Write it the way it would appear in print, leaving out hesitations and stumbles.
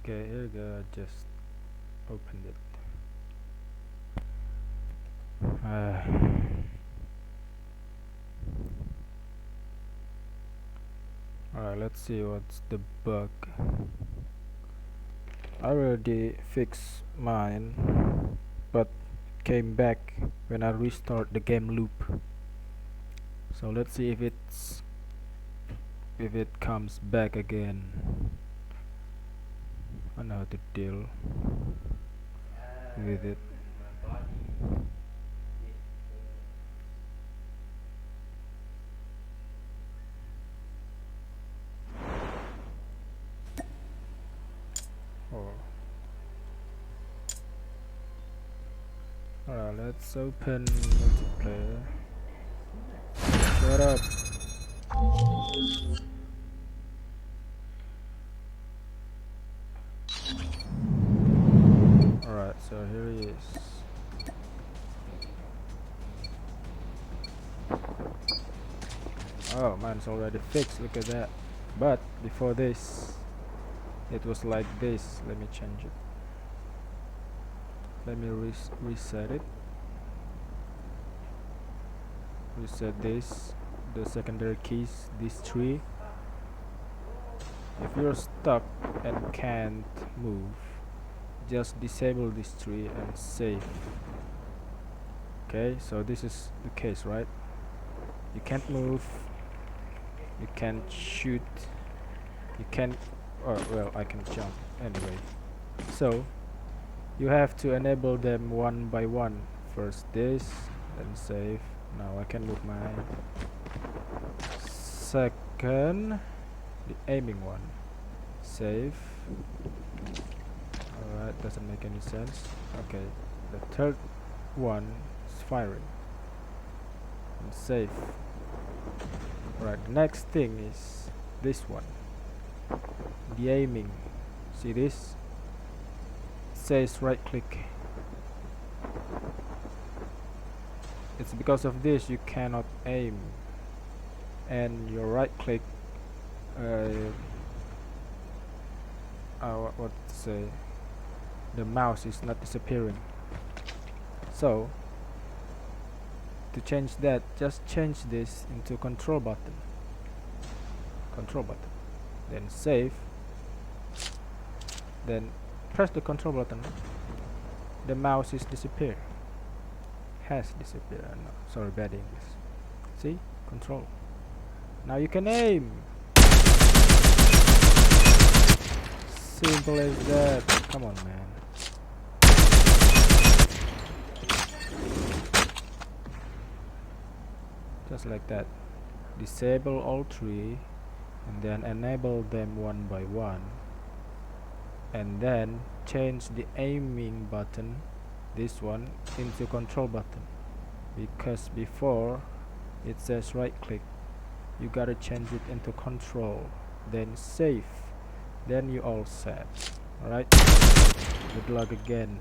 Okay, here we go. I just opened it. Alright, let's see what's the bug. I already fixed mine, but came back when I restart the game loop. So let's see if it comes back again. I know how to deal with it. Alright, let's open multiplayer. Shut up. Alright, so here he is. Oh, mine's already fixed, look at that. But before this, it was like this. Let me change it. Let me reset it. Reset this, the secondary keys, these three. If you're stuck and can't move, just disable these three and save. Okay, so this is the case, right? You can't move, you can't shoot, you can't, or well, I can jump anyway. So you have to enable them one by one. First this, then save. Now I can move my second, the aiming one, save. Alright, doesn't make any sense. Okay, the third one is firing and save. Right, the next thing is this one, the aiming. See this? It says right click. It's because of this you cannot aim, and your right click what to say, the mouse is not disappearing. So to change that, just change this into control button, then save, then press the control button. The mouse is disappeared, has disappeared. No, sorry, bad English. See, control. Now you can aim. Simple as that. Come on, man. Just like that. Disable all three and then enable them one by one, and then change the aiming button, this one, into control button, because before it says right click. You gotta change it into control, then save, then you all set. Alright, good luck again.